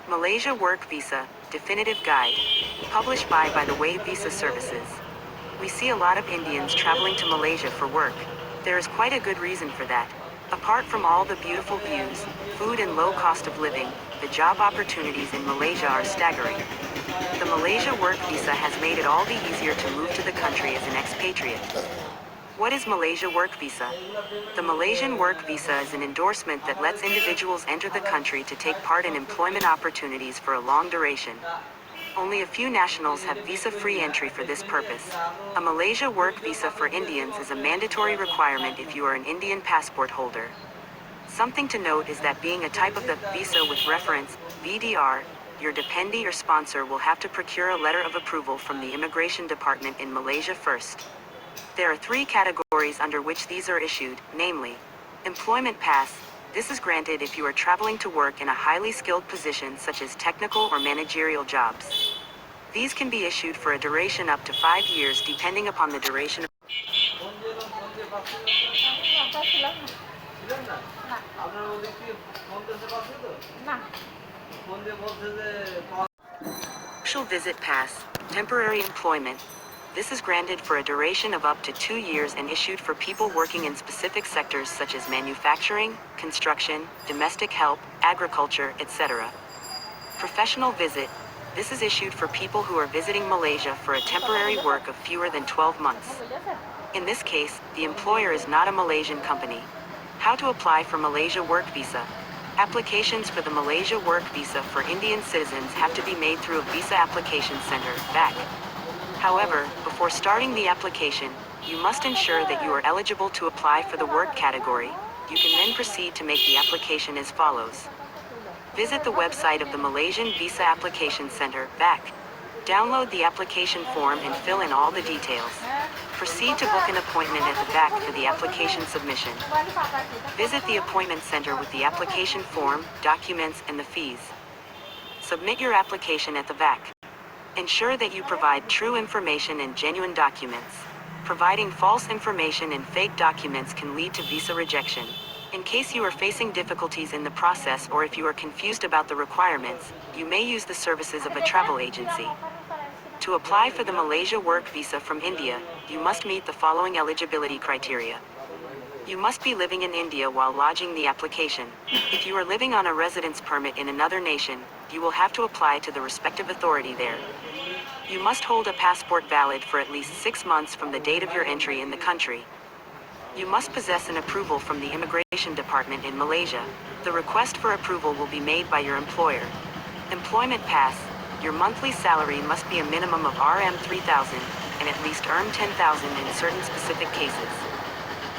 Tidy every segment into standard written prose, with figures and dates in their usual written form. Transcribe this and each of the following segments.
Malaysia Work Visa, Definitive Guide. Published by the Way Visa Services. We see a lot of Indians traveling to Malaysia for work. There is quite a good reason for that. Apart from all the beautiful views, food and low cost of living, the job opportunities in Malaysia are staggering. The Malaysia Work Visa has made it all the easier to move to the country as an expatriate. What is Malaysia Work Visa? The Malaysian Work Visa is an endorsement that lets individuals enter the country to take part in employment opportunities for a long duration. Only a few nationals have visa-free entry for this purpose. A Malaysia Work Visa for Indians is a mandatory requirement if you are an Indian passport holder. Something to note is that being a type of the visa with reference, VDR, your dependee or sponsor will have to procure a letter of approval from the Immigration Department in Malaysia first. There are 3 categories under which these are issued, namely, Employment Pass. This is granted if you are traveling to work in a highly skilled position such as technical or managerial jobs. These can be issued for a duration up to 5 years depending upon the duration of Social Visit Pass, Temporary Employment. This is granted for a duration of up to 2 years and issued for people working in specific sectors such as manufacturing, construction, domestic help, agriculture, etc. Professional Visit. This is issued for people who are visiting Malaysia for a temporary work of fewer than 12 months. In this case, the employer is not a Malaysian company. How to apply for Malaysia Work Visa? Applications for the Malaysia Work Visa for Indian citizens have to be made through a Visa Application Center, VAC. However, before starting the application, you must ensure that you are eligible to apply for the work category. You can then proceed to make the application as follows. Visit the website of the Malaysian Visa Application Center, VAC. Download the application form and fill in all the details. Proceed to book an appointment at the VAC for the application submission. Visit the appointment center with the application form, documents, and the fees. Submit your application at the VAC. Ensure that you provide true information and genuine documents. Providing false information and fake documents can lead to visa rejection. In case you are facing difficulties in the process or if you are confused about the requirements, you may use the services of a travel agency. To apply for the Malaysia Work Visa from India, you must meet the following eligibility criteria. You must be living in India while lodging the application. If you are living on a residence permit in another nation, you will have to apply to the respective authority there. You must hold a passport valid for at least 6 months from the date of your entry in the country. You must possess an approval from the Immigration Department in Malaysia. The request for approval will be made by your employer. Employment Pass. Your monthly salary must be a minimum of Rm3,000 and at least Rm10,000 in certain specific cases.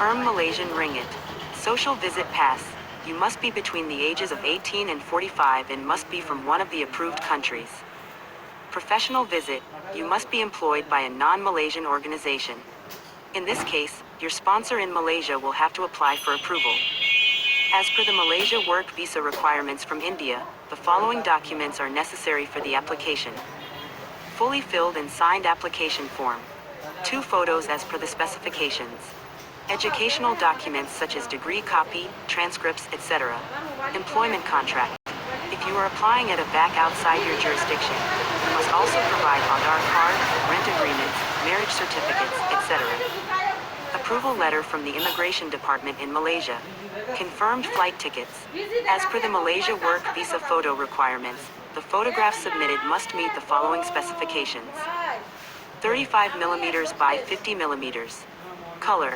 Malaysian Ringgit. Social Visit Pass. You must be between the ages of 18 and 45 and must be from one of the approved countries. Professional Visit. You must be employed by a non-Malaysian organization. In this case, your sponsor in Malaysia will have to apply for approval. As per the Malaysia Work Visa requirements from India, the following documents are necessary for the application. Fully filled and signed application form. 2 photos as per the specifications. Educational documents such as degree copy, transcripts, etc. Employment contract. If you are applying at a VAC outside your jurisdiction, you must also provide Aadhaar card, rent agreements, marriage certificates, etc. Approval letter from the Immigration Department in Malaysia. Confirmed flight tickets. As per the Malaysia Work Visa photo requirements, the photographs submitted must meet the following specifications. 35 mm by 50 mm. Color.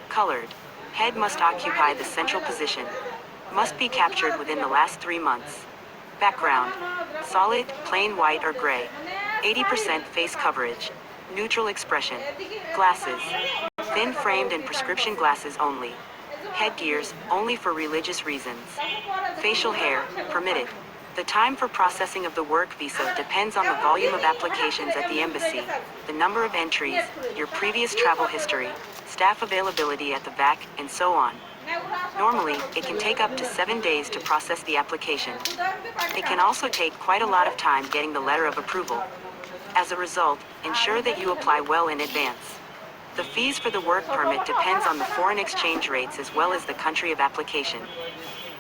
Colored. Head must occupy the central position. Must be captured within the last 3 months. Background. Solid, plain white or gray. 80% face coverage. Neutral expression. Glasses. Thin framed and prescription glasses only. Headgears, only for religious reasons. Facial hair, permitted. The time for processing of the work visa depends on the volume of applications at the embassy, the number of entries, your previous travel history, staff availability at the VAC, and so on. Normally, it can take up to 7 days to process the application. It can also take quite a lot of time getting the letter of approval. As a result, ensure that you apply well in advance. The fees for the work permit depends on the foreign exchange rates as well as the country of application.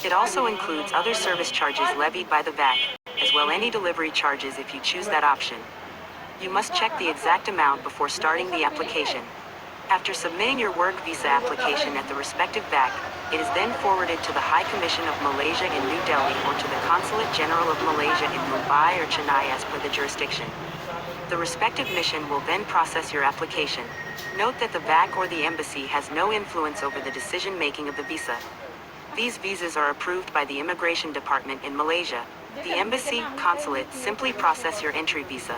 It also includes other service charges levied by the VAC, as as well any delivery charges if you choose that option. You must check the exact amount before starting the application. After submitting your work visa application at the respective VAC, it is then forwarded to the High Commission of Malaysia in New Delhi or to the Consulate General of Malaysia in Mumbai or Chennai as per the jurisdiction. The respective mission will then process your application. Note that the VAC or the embassy has no influence over the decision-making of the visa. These visas are approved by the Immigration Department in Malaysia. The embassy, consulate simply process your entry visa.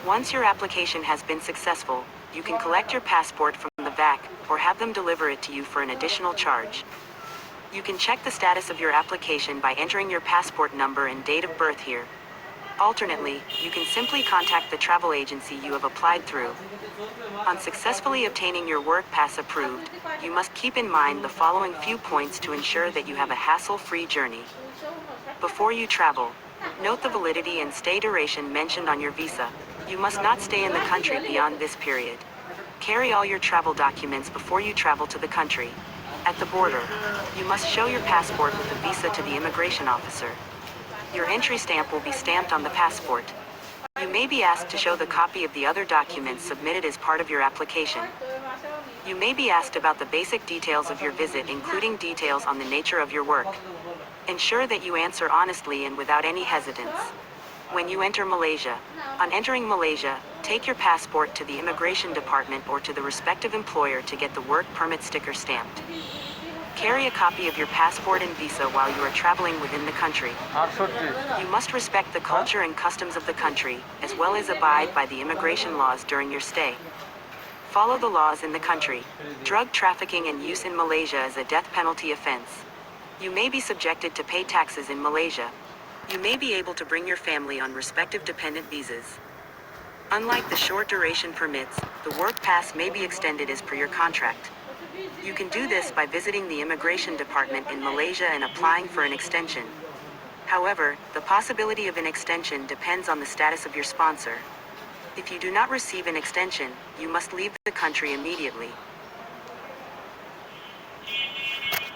Once your application has been successful, you can collect your passport from the VAC or have them deliver it to you for an additional charge. You can check the status of your application by entering your passport number and date of birth here. Alternately, you can simply contact the travel agency you have applied through. On successfully obtaining your work pass approved, you must keep in mind the following few points to ensure that you have a hassle-free journey. Before you travel, note the validity and stay duration mentioned on your visa. You must not stay in the country beyond this period. Carry all your travel documents before you travel to the country. At the border, you must show your passport with the visa to the immigration officer. Your entry stamp will be stamped on the passport. You may be asked to show the copy of the other documents submitted as part of your application. You may be asked about the basic details of your visit, including details on the nature of your work. Ensure that you answer honestly and without any hesitance. When you enter Malaysia, on entering Malaysia, take your passport to the Immigration Department or to the respective employer to get the work permit sticker stamped. Carry a copy of your passport and visa while you are traveling within the country. You must respect the culture and customs of the country, as well as abide by the immigration laws during your stay. Follow the laws in the country. Drug trafficking and use in Malaysia is a death penalty offense. You may be subjected to pay taxes in Malaysia. You may be able to bring your family on respective dependent visas. Unlike the short duration permits, the work pass may be extended as per your contract. You can do this by visiting the Immigration Department in Malaysia and applying for an extension. However, the possibility of an extension depends on the status of your sponsor. If you do not receive an extension, you must leave the country immediately.